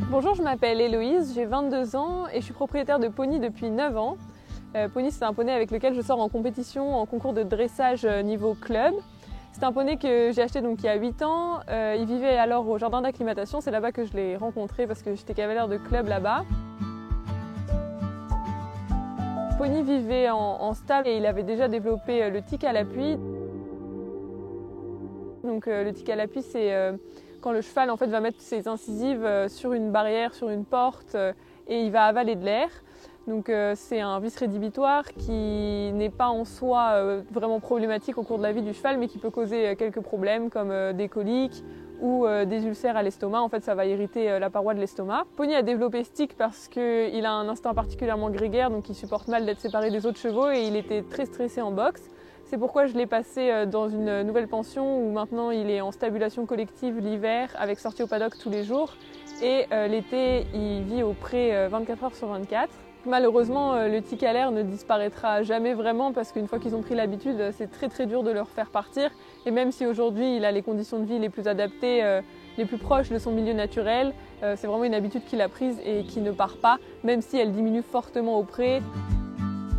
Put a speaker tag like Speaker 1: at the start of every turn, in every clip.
Speaker 1: Bonjour, je m'appelle Héloïse, j'ai 22 ans et je suis propriétaire de Pony depuis 9 ans. Pony, c'est un poney avec lequel je sors en compétition, en concours de dressage niveau club. C'est un poney que j'ai acheté donc il y a 8 ans. Il vivait alors au jardin d'acclimatation, c'est là-bas que je l'ai rencontré parce que j'étais cavalière de club là-bas. Pony vivait en stable et il avait déjà développé le tic à l'appui. Donc le tic à l'appui, c'est quand le cheval en fait, va mettre ses incisives sur une barrière, sur une porte et il va avaler de l'air. Donc c'est un vice rédhibitoire qui n'est pas en soi vraiment problématique au cours de la vie du cheval, mais qui peut causer quelques problèmes comme des coliques ou des ulcères à l'estomac. En fait, ça va irriter la paroi de l'estomac. Pony a développé ce tic parce qu'il a un instinct particulièrement grégaire, donc il supporte mal d'être séparé des autres chevaux et il était très stressé en boxe. C'est pourquoi je l'ai passé dans une nouvelle pension où maintenant il est en stabulation collective l'hiver avec sortie au paddock tous les jours et l'été il vit au pré 24 heures sur 24. Malheureusement le tic à l'air ne disparaîtra jamais vraiment parce qu'une fois qu'ils ont pris l'habitude c'est très dur de leur faire partir et même si aujourd'hui il a les conditions de vie les plus adaptées, les plus proches de son milieu naturel, c'est vraiment une habitude qu'il a prise et qui ne part pas même si elle diminue fortement au pré.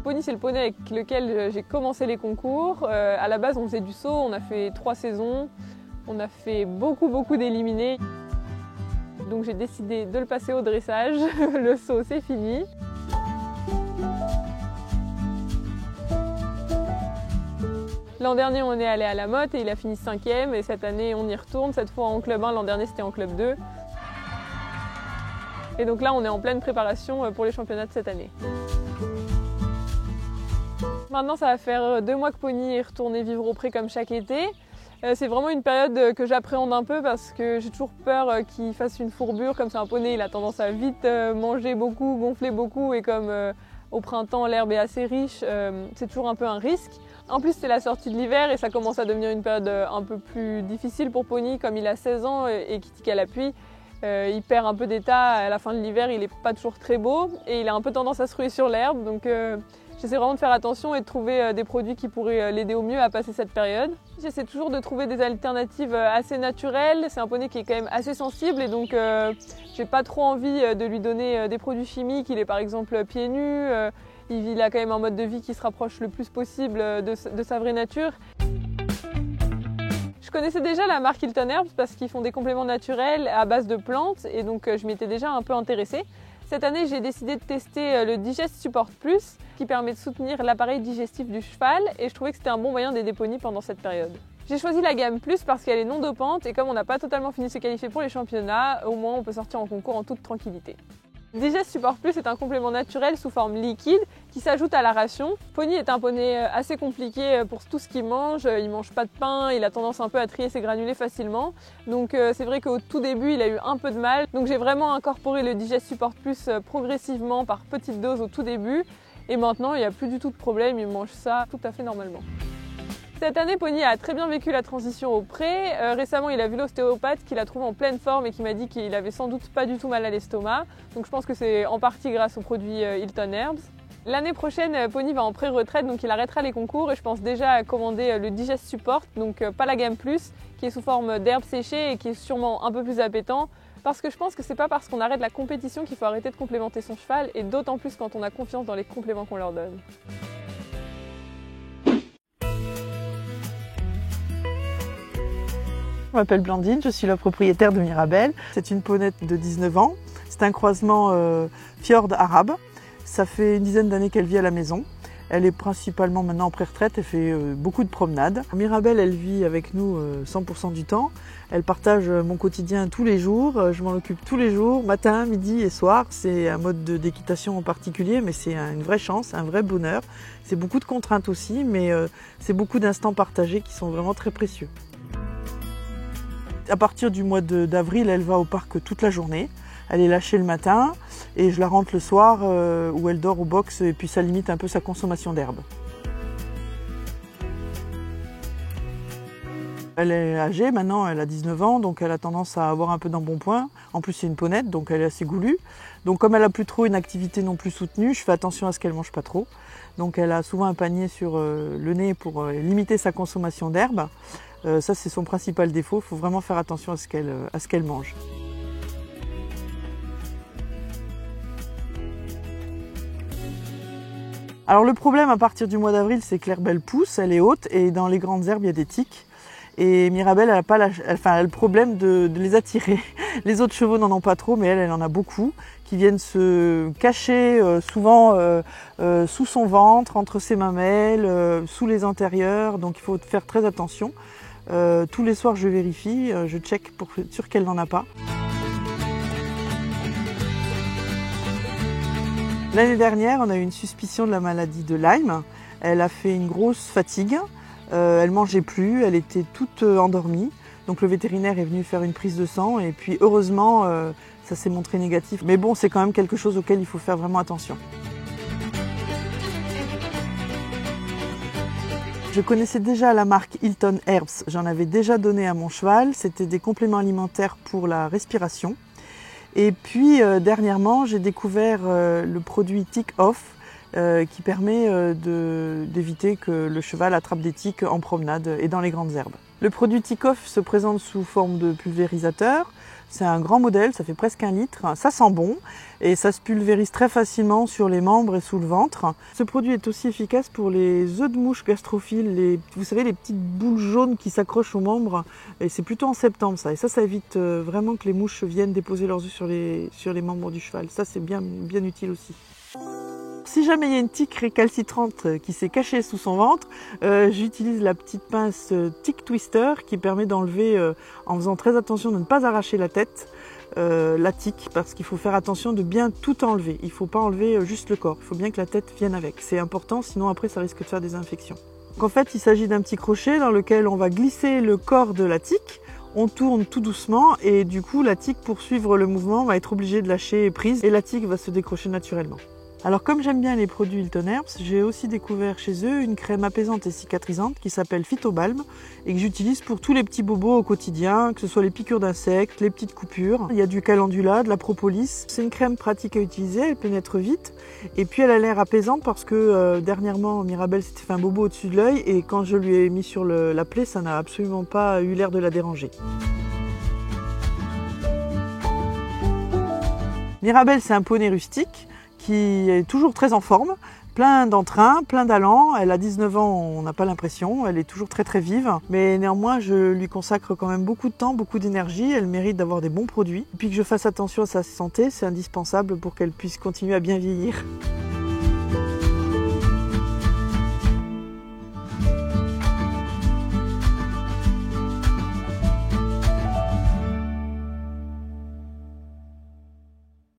Speaker 1: Pony, c'est le poney avec lequel j'ai commencé les concours. À la base, on faisait du saut, on a fait 3 saisons, on a fait beaucoup d'éliminés. Donc j'ai décidé de le passer au dressage. Le saut, c'est fini. L'an dernier, on est allé à la Motte et il a fini 5e. Et cette année, on y retourne, cette fois en club 1. L'an dernier, c'était en club 2. Et donc là, on est en pleine préparation pour les championnats de cette année. Maintenant, ça va faire 2 mois que Pony est retourné vivre au pré comme chaque été. C'est vraiment une période que j'appréhende un peu parce que j'ai toujours peur qu'il fasse une fourbure. Comme c'est un poney, il a tendance à vite manger beaucoup, gonfler beaucoup et comme au printemps l'herbe est assez riche, c'est toujours un peu un risque. En plus, c'est la sortie de l'hiver et ça commence à devenir une période un peu plus difficile pour Pony. Comme il a 16 ans et qu'il tique à l'appui, il perd un peu d'état à la fin de l'hiver, il n'est pas toujours très beau et il a un peu tendance à se ruer sur l'herbe. Donc j'essaie vraiment de faire attention et de trouver des produits qui pourraient l'aider au mieux à passer cette période. J'essaie toujours de trouver des alternatives assez naturelles. C'est un poney qui est quand même assez sensible et donc j'ai pas trop envie de lui donner des produits chimiques. Il est par exemple pieds nus, il a quand même un mode de vie qui se rapproche le plus possible de sa vraie nature. Je connaissais déjà la marque Hilton Herbs parce qu'ils font des compléments naturels à base de plantes et donc je m'y étais déjà un peu intéressée. Cette année, j'ai décidé de tester le Digest Support Plus qui permet de soutenir l'appareil digestif du cheval et je trouvais que c'était un bon moyen d'aider Pony pendant cette période. J'ai choisi la gamme Plus parce qu'elle est non dopante et comme on n'a pas totalement fini de se qualifier pour les championnats, au moins on peut sortir en concours en toute tranquillité. Digest Support Plus est un complément naturel sous forme liquide qui s'ajoute à la ration. Pony est un poney assez compliqué pour tout ce qu'il mange. Il mange pas de pain, il a tendance un peu à trier ses granulés facilement. Donc c'est vrai qu'au tout début, il a eu un peu de mal. Donc j'ai vraiment incorporé le Digest Support Plus progressivement par petites doses au tout début. Et maintenant, il n'y a plus du tout de problème, il mange ça tout à fait normalement. Cette année, Pony a très bien vécu la transition au pré. Récemment, il a vu l'ostéopathe qu'il a trouvé en pleine forme et qui m'a dit qu'il avait sans doute pas du tout mal à l'estomac. Donc je pense que c'est en partie grâce aux produits Hilton Herbs. L'année prochaine, Pony va en pré-retraite, donc il arrêtera les concours et je pense déjà à commander le Digest Support, donc pas la gamme Plus, qui est sous forme d'herbes séchées et qui est sûrement un peu plus appétant. Parce que je pense que c'est pas parce qu'on arrête la compétition qu'il faut arrêter de complémenter son cheval et d'autant plus quand on a confiance dans les compléments qu'on leur donne.
Speaker 2: Je m'appelle Blandine, je suis la propriétaire de Mirabelle. C'est une ponette de 19 ans. C'est un croisement fjord arabe. Ça fait une dizaine d'années qu'elle vit à la maison. Elle est principalement maintenant en pré-retraite, elle fait beaucoup de promenades. Mirabelle, elle vit avec nous 100% du temps. Elle partage mon quotidien tous les jours, je m'en occupe tous les jours, matin, midi et soir. C'est un mode d'équitation en particulier, mais c'est une vraie chance, un vrai bonheur. C'est beaucoup de contraintes aussi, mais c'est beaucoup d'instants partagés qui sont vraiment très précieux. À partir du mois d'avril, elle va au parc toute la journée. Elle est lâchée le matin et je la rentre le soir où elle dort au box et puis ça limite un peu sa consommation d'herbe. Elle est âgée maintenant, elle a 19 ans, donc elle a tendance à avoir un peu d'embonpoint. En plus c'est une ponette, donc elle est assez goulue. Donc comme elle n'a plus trop une activité non plus soutenue, je fais attention à ce qu'elle ne mange pas trop. Donc elle a souvent un panier sur le nez pour limiter sa consommation d'herbe. Ça c'est son principal défaut, il faut vraiment faire attention à ce qu'elle mange. Alors le problème à partir du mois d'avril, c'est que l'herbe elle pousse, elle est haute et dans les grandes herbes il y a des tiques. Et Mirabelle, elle a le problème de les attirer. Les autres chevaux n'en ont pas trop, mais elle en a beaucoup, qui viennent se cacher souvent sous son ventre, entre ses mamelles, sous les antérieurs. Donc il faut faire très attention. Tous les soirs, je vérifie, je check pour être sûr qu'elle n'en a pas. L'année dernière, on a eu une suspicion de la maladie de Lyme. Elle a fait une grosse fatigue. Elle mangeait plus, elle était toute endormie. Donc le vétérinaire est venu faire une prise de sang et puis heureusement ça s'est montré négatif. Mais bon, c'est quand même quelque chose auquel il faut faire vraiment attention. Je connaissais déjà la marque Hilton Herbs, j'en avais déjà donné à mon cheval. C'était des compléments alimentaires pour la respiration. Et puis dernièrement, j'ai découvert le produit Tick Off qui permet d'éviter que le cheval attrape des tiques en promenade et dans les grandes herbes. Le produit Tick Off se présente sous forme de pulvérisateur. C'est un grand modèle, ça fait presque 1 litre. Ça sent bon et ça se pulvérise très facilement sur les membres et sous le ventre. Ce produit est aussi efficace pour les œufs de mouche gastrophiles, vous savez, les petites boules jaunes qui s'accrochent aux membres. Et c'est plutôt en septembre ça. Et ça évite vraiment que les mouches viennent déposer leurs œufs sur les membres du cheval. Ça c'est bien utile aussi. Si jamais il y a une tique récalcitrante qui s'est cachée sous son ventre, j'utilise la petite pince Tick Twister qui permet d'enlever, en faisant très attention de ne pas arracher la tête, la tique, parce qu'il faut faire attention de bien tout enlever. Il ne faut pas enlever juste le corps, il faut bien que la tête vienne avec. C'est important, sinon après ça risque de faire des infections. Donc en fait, il s'agit d'un petit crochet dans lequel on va glisser le corps de la tique. On tourne tout doucement et du coup la tique, pour suivre le mouvement, va être obligée de lâcher prise et la tique va se décrocher naturellement. Alors comme j'aime bien les produits Hilton Herbs, j'ai aussi découvert chez eux une crème apaisante et cicatrisante qui s'appelle Phytobalm et que j'utilise pour tous les petits bobos au quotidien, que ce soit les piqûres d'insectes, les petites coupures. Il y a du calendula, de la propolis. C'est une crème pratique à utiliser, elle pénètre vite et puis elle a l'air apaisante parce que dernièrement Mirabelle s'était fait un bobo au-dessus de l'œil et quand je lui ai mis sur la plaie, ça n'a absolument pas eu l'air de la déranger. Mirabelle, c'est un poney rustique qui est toujours très en forme, plein d'entrain, plein d'allant. Elle a 19 ans, on n'a pas l'impression, elle est toujours très vive. Mais néanmoins, je lui consacre quand même beaucoup de temps, beaucoup d'énergie. Elle mérite d'avoir des bons produits. Et puis que je fasse attention à sa santé, c'est indispensable pour qu'elle puisse continuer à bien vieillir.